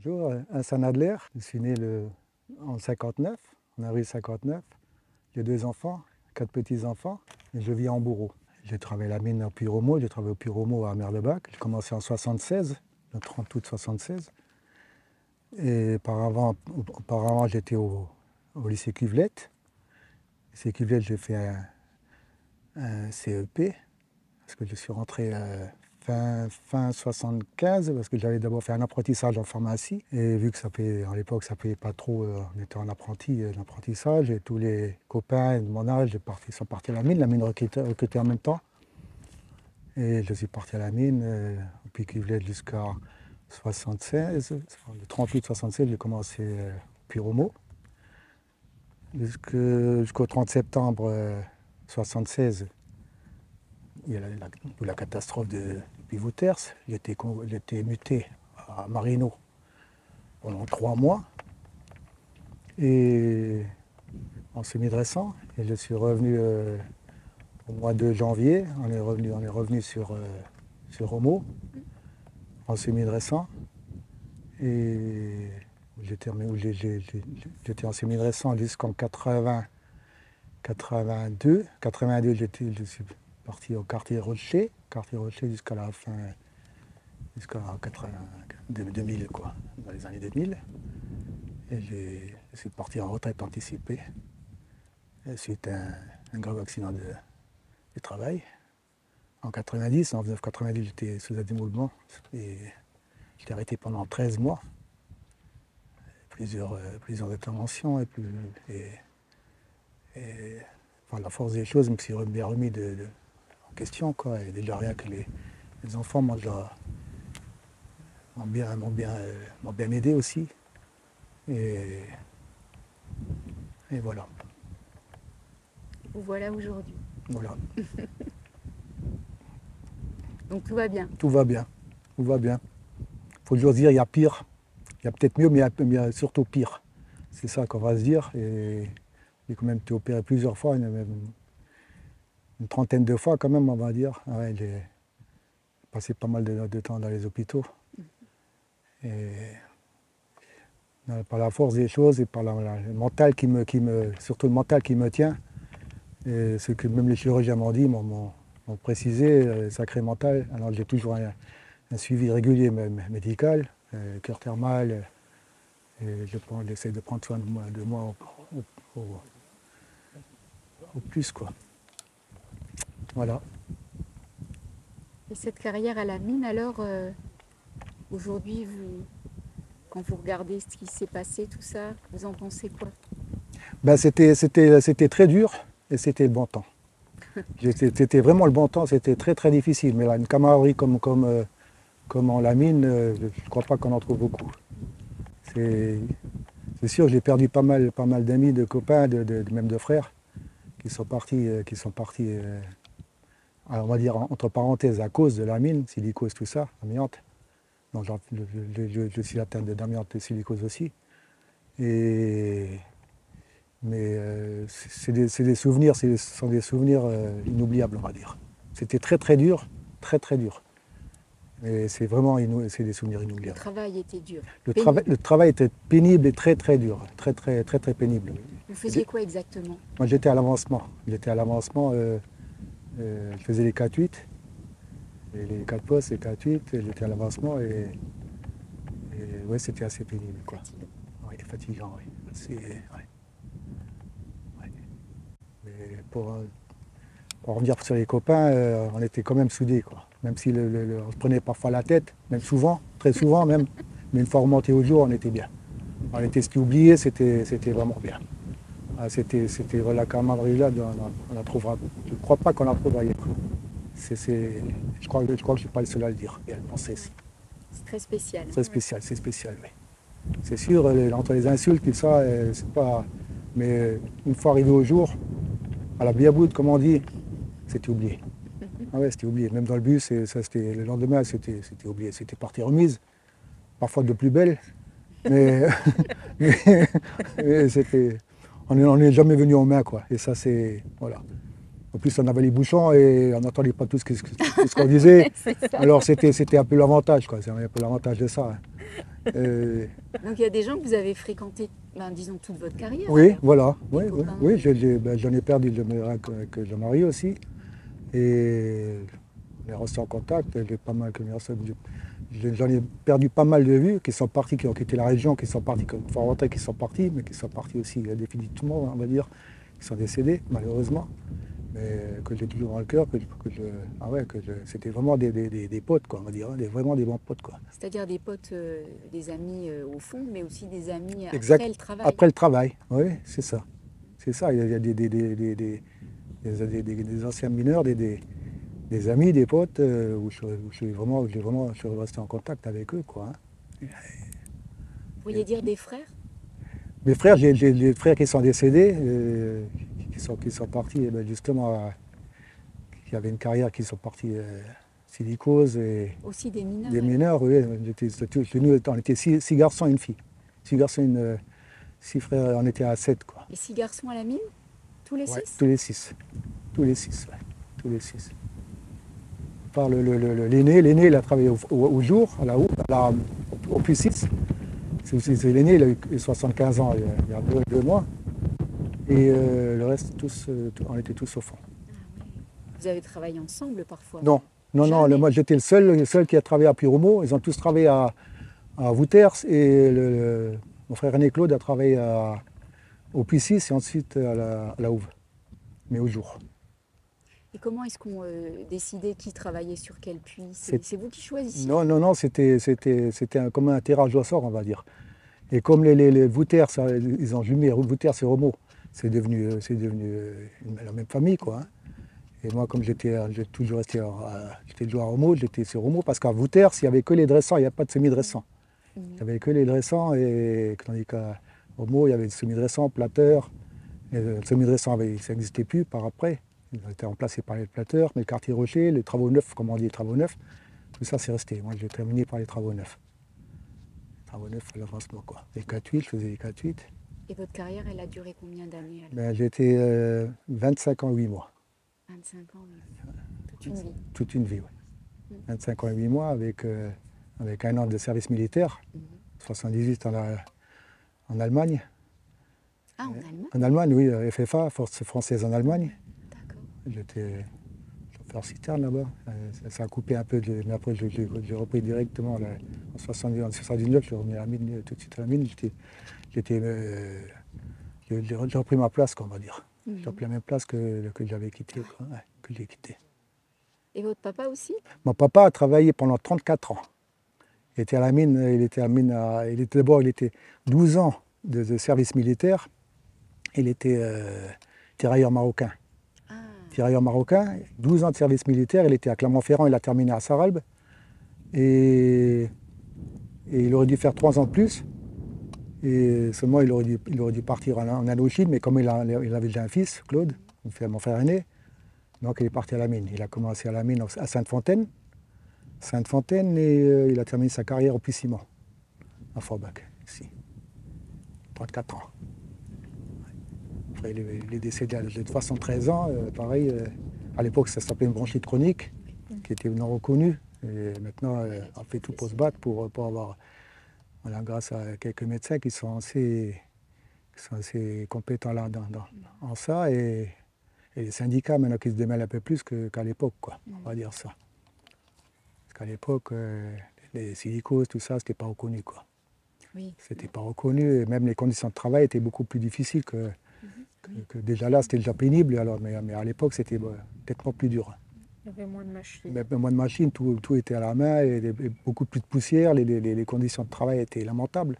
Bonjour, Hassan Adler. Je suis né en 59, en avril 59. J'ai 2 enfants, 4 petits-enfants, et je vis en Bourreau. J'ai travaillé à la mine au Puy-Romo, j'ai travaillé au Puy-Romo à Merlebac. J'ai commencé en 76, le 30 août 76. Et auparavant j'étais au lycée Cuvelette. Au lycée Cuvelette, j'ai fait un CEP, parce que je suis rentré fin 75, parce que j'avais d'abord fait un apprentissage en pharmacie. Et vu que à l'époque, ça ne payait pas trop, on était en apprentissage, et tous les copains de mon âge sont partis à la mine recrutait en même temps. Et je suis parti à la mine, au Puy-Cuvelette jusqu'à 76. Le 30 août 76, j'ai commencé au Puy-Romo. Jusqu'au 30 septembre 76, il y a la catastrophe de Puy-Vouters. J'étais muté à Marino pendant 3 mois. Et en semi-dressant. Et je suis revenu au mois de janvier. On est revenu sur Homo en semi-dressant. Et j'étais en semi-dressant jusqu'en 82. 82, je suis parti au quartier Rocher jusqu'à la fin, jusqu'à 2000, quoi, dans les années 2000. Et je suis parti en retraite anticipée suite à un grave accident de travail. En 90, en 1990, j'étais sous démoulement et j'étais arrêté pendant 13 mois. Plusieurs interventions enfin, la force des choses, je me suis bien remis en question, quoi. Et déjà rien que les enfants m'ont bien aidé aussi. Et voilà. Vous voilà aujourd'hui. Voilà. Donc tout va bien. Tout va bien. Tout va bien. Il faut toujours dire, il y a pire. Il y a peut-être mieux, mais il y a surtout pire. C'est ça qu'on va se dire. Et j'ai quand même été opéré plusieurs fois, une trentaine de fois quand même, on va dire. Ouais, j'ai passé pas mal de temps dans les hôpitaux. Et par la force des choses et par le mental surtout le mental qui me tient, et ce que même les chirurgiens m'ont dit, m'ont précisé, sacré mental. Alors j'ai toujours un suivi régulier médical, cœur thermal, et j'essaie de prendre soin de moi au plus, quoi. Voilà. Et cette carrière à la mine, alors, aujourd'hui, quand vous regardez ce qui s'est passé, tout ça, vous en pensez quoi? Ben, c'était très dur et c'était le bon temps. C'était vraiment le bon temps, c'était très très difficile. Mais là, une camaraderie comme en la mine, je ne crois pas qu'on en trouve beaucoup. C'est sûr, j'ai perdu pas mal d'amis, de copains, même de frères, qui sont partis, on va dire entre parenthèses, à cause de la mine, silicose, tout ça, amiante. Donc je suis atteint d'amiante et silicose aussi. Mais c'est des souvenirs, ce sont des souvenirs inoubliables, on va dire. C'était très très dur, très très dur. Et c'est vraiment des souvenirs inoubliables. Le travail était dur. Le travail était pénible et très très dur, très très très très pénible. Vous faisiez quoi exactement? Moi j'étais à l'avancement. Je faisais les 4-8, les 4 postes, les 4-8, j'étais à l'avancement et ouais, c'était assez pénible, quoi. Oui, fatigant, oui. Ouais. Mais pour revenir sur les copains, on était quand même soudés, quoi. Même si on se prenait parfois la tête, même souvent, très souvent même, mais une fois remonté au jour, on était bien. On était ce qui oublié, c'était vraiment bien. Ah, c'était la camaraderie là, on la trouvera. Je ne crois pas qu'on la trouve ailleurs. Je crois que je ne suis pas le seul à le dire. C'est très spécial. Très spécial, c'est spécial, oui. C'est sûr, entre les insultes, tout ça, c'est pas. Mais une fois arrivé au jour, à la biaboute, comme on dit, c'était oublié. Ah ouais, c'était oublié. Même dans le bus, le lendemain, c'était oublié. C'était partie remise, parfois de plus belle. Mais c'était. On n'est jamais venu en main, quoi. Et ça, c'est. Voilà. En plus, on avait les bouchons et on n'entendait pas tout ce qu'on disait. Alors, c'était un peu l'avantage, quoi. C'est un peu l'avantage de ça. Hein. Euh, Donc il y a des gens que vous avez fréquentés, ben, disons, toute votre carrière oui, alors. voilà. Des Oui, oui, copains. oui, j'en ai perdu que Jean-Marie aussi. Et on est resté en contact. J'ai pas mal, j'en ai perdu pas mal de vues qui sont partis, qui ont quitté la région, qui sont partis, comme Fortenay qui sont partis, mais qui sont partis aussi définitivement, on va dire, qui sont décédés, malheureusement. Mais que j'ai toujours dans le cœur, c'était vraiment des potes, quoi, on va dire, hein, vraiment des bons potes, quoi. C'est-à-dire des potes, des amis au fond, mais aussi des amis Exact. après le travail. Après le travail, oui, c'est ça. C'est ça, il y a des anciens mineurs, des amis, des potes, où je suis resté en contact avec eux, quoi, hein. Vous pourriez dire des frères? Mes frères, j'ai des frères qui sont décédés, qui sont partis, justement, qui avaient une carrière, qui sont partis silicose et Aussi des mineurs des alors. mineurs, oui. Nous, on était six garçons et une fille. Six garçons, six frères, on était à sept, quoi. Et 6 garçons à la mine? Tous les Ouais, 6? tous les six. Tous les six, ouais. Tous les six. Par l'aîné, il a travaillé au jour, à la houppe, au plus 6. C'est l'aîné, il a eu 75 ans il y a deux mois. Et le reste, on était tous au fond. Vous avez travaillé ensemble parfois? Non, non, non, Jamais. moi j'étais le seul qui a travaillé à Puy-Romo. Ils ont tous travaillé à Wouters et mon frère aîné Claude a travaillé au Puy-6 et ensuite à la Houve, mais au jour. Et comment est-ce qu'on décidait qui travaillait sur quel puits? C'est- C'est vous qui choisissiez? Non, non, non, c'était comme un tirage au sort, on va dire. Et comme les Wouters, ils ont jumelé Wouters et Romo, c'est devenu la même famille, quoi, hein. Et moi, comme j'ai toujours j'étais toujours à Romo, j'étais sur Romo, parce qu'à Wouters, il n'y avait que les dressants, il n'y avait pas de semi-dressants. Il n'y avait que les dressants, et tandis qu'à Romo, il y avait des semi-dressants, plateurs. Et le semi-dressant, ça n'existait plus par après. Ils ont été remplacés par les plateurs, mais le quartier Rocher, les travaux neufs, comme on dit, les travaux neufs, tout ça, c'est resté. Moi, j'ai terminé par les travaux neufs. Les travaux neufs à l'avancement, quoi. Les 4-8, je faisais les 4-8. Et votre carrière, elle a duré combien d'années alors? J'ai été 25 ans, 8 mois. 25 ans, oui. Toute une vie. Toute une vie, oui. 25 ans et 8 mois avec un an de service militaire. 78 en Allemagne. Ah, en Allemagne? En Allemagne, oui, FFA, Force française en Allemagne. D'accord. J'étais chauffeur citerne là-bas. Ça a coupé un peu, mais après j'ai repris directement en 79, je suis revenu à la mine, tout de suite à la mine. J'ai repris ma place, quoi, on va dire. J'ai repris la même place que j'avais quitté, quoi, ouais, que j'ai quitté. Et votre papa aussi? Mon papa a travaillé pendant 34 ans. Il était à la mine, d'abord, il était 12 ans de service militaire. Il était tirailleur marocain. Ah, Tirailleur marocain, 12 ans de service militaire, il était à Clermont-Ferrand, il a terminé à Sarralbe. Et il aurait dû faire 3 ans de plus. Et seulement, il aurait dû partir en Indochine, mais comme il avait déjà un fils, Claude, mon frère aîné, donc il est parti à la mine. Il a commencé à la mine à Sainte-Fontaine. Sainte-Fontaine, et il a terminé sa carrière au Puy-Ciment, à Forbach, ici. 34 ans. Après, il est décédé à l'âge de 73 ans, pareil. À l'époque, ça s'appelait une bronchite chronique, qui était non reconnue. Et maintenant, on fait tout pour se battre, pour avoir, voilà, grâce à quelques médecins qui sont assez compétents là, en ça, et les syndicats maintenant qui se démêlent un peu plus qu'à l'époque, quoi, on va dire ça. Parce qu'à l'époque, les silicoses, tout ça, c'était pas reconnu, quoi. oui. C'était pas reconnu, et même les conditions de travail étaient beaucoup plus difficiles que déjà là, c'était déjà pénible, alors, mais à l'époque, c'était peut-être plus dur. Il y avait moins de machines. Mais moins de machines, tout était à la main, et beaucoup plus de poussière, les conditions de travail étaient lamentables.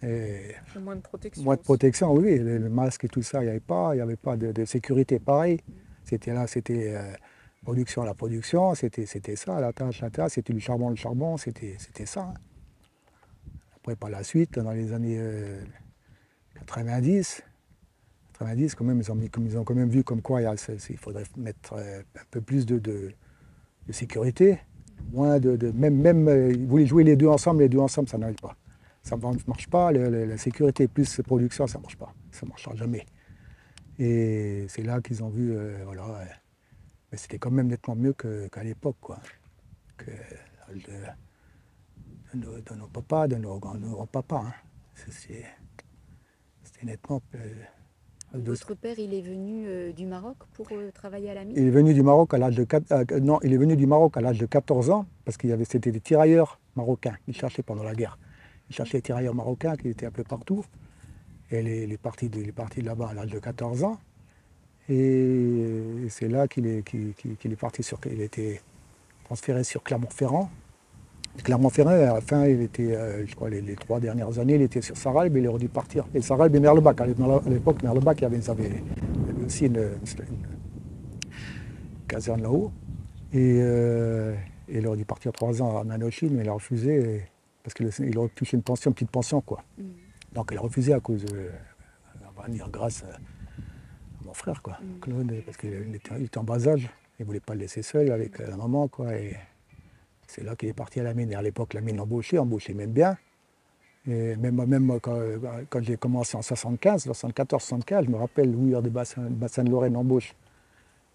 Et Et moins de protection. moins de aussi. protection, oui, le masque et tout ça, il n'y avait pas de sécurité pareil. C'était production à la production, c'était ça, la tâche, c'était le charbon, c'était ça, hein. Après, par la suite, dans les années 90, quand même, ils ont quand même vu comme quoi il faudrait mettre un peu plus de sécurité. Moins même ils voulaient jouer les deux ensemble, ça n'arrive pas. Ça ne marche pas, la sécurité plus production, ça ne marche pas. Ça ne marchera jamais. Et c'est là qu'ils ont vu, voilà. Mais c'était quand même nettement mieux qu'à l'époque, quoi. nos papas, de nos grands-papas. Hein. C'était nettement... Votre père, il est venu du Maroc pour travailler à la mine? Il est venu du Maroc à l'âge de non, il est venu du Maroc à l'âge de 14 ans parce c'était des tirailleurs marocains. Il cherchait pendant la guerre. Il cherchait des tirailleurs marocains qui étaient un peu partout. Et il est parti de là-bas à l'âge de 14 ans. Et c'est là qu'il est parti il a été transféré sur Clermont-Ferrand. Clermont-Ferrand, à la fin, il était, je crois, les 3 dernières années, il était sur Sarralbe, il est dû partir. Et Sarralbe et Merlebach, à l'époque, Merlebach, il y avait aussi une caserne là-haut. Et il aurait dû partir 3 ans à Manochine, mais il a refusé parce qu'il aurait touché une petite pension, quoi. Donc il a refusé à cause, on va dire, grâce à mon frère, quoi, Claude, parce qu'il était en bas âge. Il ne voulait pas le laisser seul avec la maman, quoi. Et c'est là qu'il est parti à la mine. Et à l'époque, la mine embauchait même bien. Et même quand j'ai commencé en 74-75, je me rappelle l'ouïr de bassin de Lorraine embauche.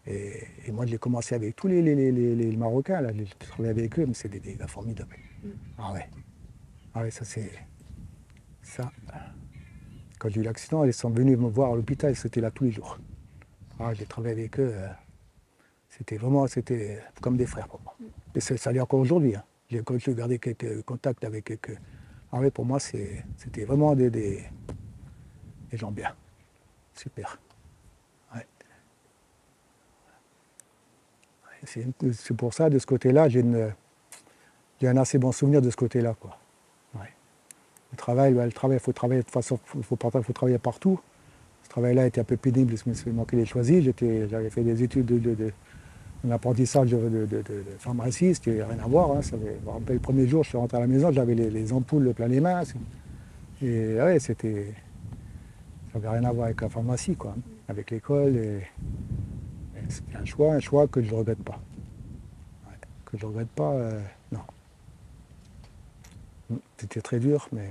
Et moi, j'ai commencé avec tous les Marocains, là, j'ai travaillé avec eux, mais c'est des gars formidables. Ah ouais, ça c'est... Ça. Quand j'ai eu l'accident, ils sont venus me voir à l'hôpital, c'était là tous les jours. Ah, j'ai travaillé avec eux, c'était comme des frères pour moi. Et ça l'est encore aujourd'hui. Hein. J'ai gardé quelques contacts avec quelques... Ah ouais, pour moi, c'était vraiment des gens bien. Super. Ouais. C'est pour ça, de ce côté-là, j'ai un assez bon souvenir de ce côté-là, quoi. Ouais. Le travail, il faut travailler de toute façon, il faut travailler partout. Ce travail-là était un peu pénible, mais c'est moi qui l'ai choisi. J'avais fait des études un apprentissage de pharmacie, c'était rien à voir. Hein. Je me rappelle le premier jour, je suis rentré à la maison, j'avais les ampoules plein les mains. Et ouais, ça n'avait rien à voir avec la pharmacie, quoi, avec l'école. Et c'était un choix que je ne regrette pas. Ouais, que je ne regrette pas, non. C'était très dur, mais...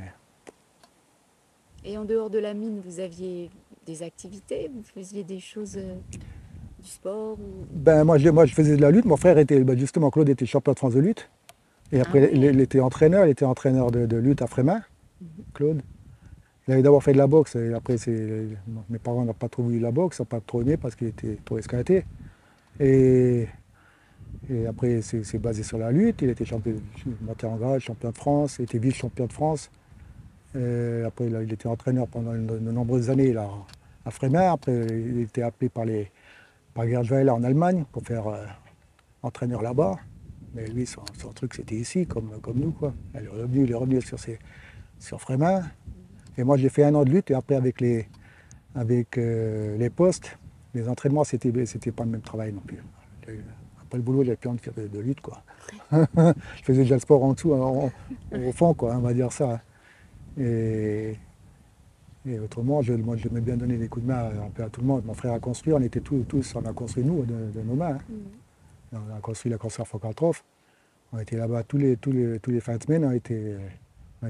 Et en dehors de la mine, vous aviez des activités? Vous faisiez des choses, du sport ou... Ben, moi, je faisais de la lutte. Mon frère était, justement, Claude était champion de France de lutte. Et après, ouais. il était entraîneur de lutte à Frémin, Claude. Il avait d'abord fait de la boxe, et après, mes parents n'ont pas trop voulu la boxe, n'ont pas trop aimé parce qu'il était trop escalaté. Et après, c'est basé sur la lutte. Il était monté en grade, champion de France, il était vice-champion de France. Après, il était entraîneur pendant de nombreuses années là, à Frémin. Après, il était appelé par Gertweiler en Allemagne pour faire entraîneur là-bas. Mais lui, son truc, c'était ici, comme nous, quoi. Il est revenu sur Frémin. Et moi, j'ai fait 1 an de lutte. Et après, avec les postes, les entraînements, c'était pas le même travail non plus. Après le boulot, j'avais plus envie de faire de lutte, quoi. Je faisais déjà le sport en dessous, au fond, quoi, on va dire ça. Et autrement, moi, j'aimais bien donner des coups de main un peu à tout le monde. Mon frère a construit, on était tous, on a construit nous, de nos mains. Hein. On a construit la concert Focatrof. On était là-bas tous les fins de semaine, on était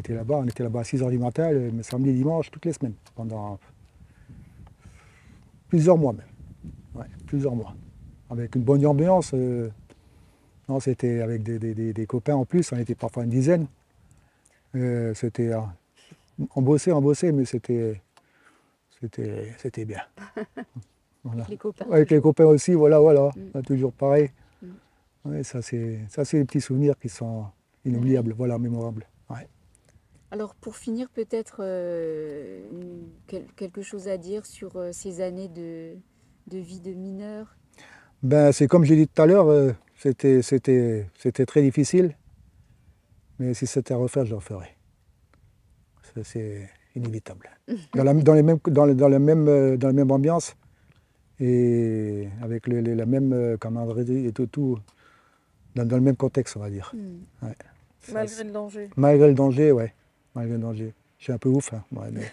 là-bas. On était là-bas à 6 h du matin, le samedi, dimanche, toutes les semaines, pendant plusieurs mois même. Ouais, plusieurs mois. Avec une bonne ambiance. Non, c'était avec des copains en plus, on était parfois une dizaine. On bossait, mais c'était bien. Voilà. Avec les copains? Avec les copains aussi, voilà. Toujours pareil. Ouais, ça c'est des petits souvenirs qui sont inoubliables, voilà, mémorables. Ouais. Alors pour finir, peut-être quelque chose à dire sur ces années de vie de mineur? Ben, c'est comme j'ai dit tout à l'heure, c'était très difficile, mais si c'était à refaire, je le referais. C'est inévitable. Dans la même ambiance et avec la même camaraderie et tout dans le même contexte, on va dire. Ouais. Malgré le danger. Malgré le danger, ouais. Malgré le danger. Je suis un peu ouf, hein. Ouais, mais...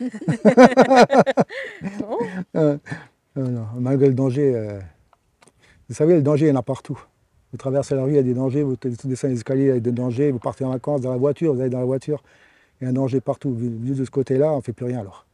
non, malgré le danger, vous savez, le danger, il y en a partout. Vous traversez la rue, il y a des dangers, vous descendez les escaliers, il y a des dangers, vous partez en vacances dans la voiture, vous allez dans la voiture, il y a un danger partout. Vu de ce côté-là, on ne fait plus rien alors.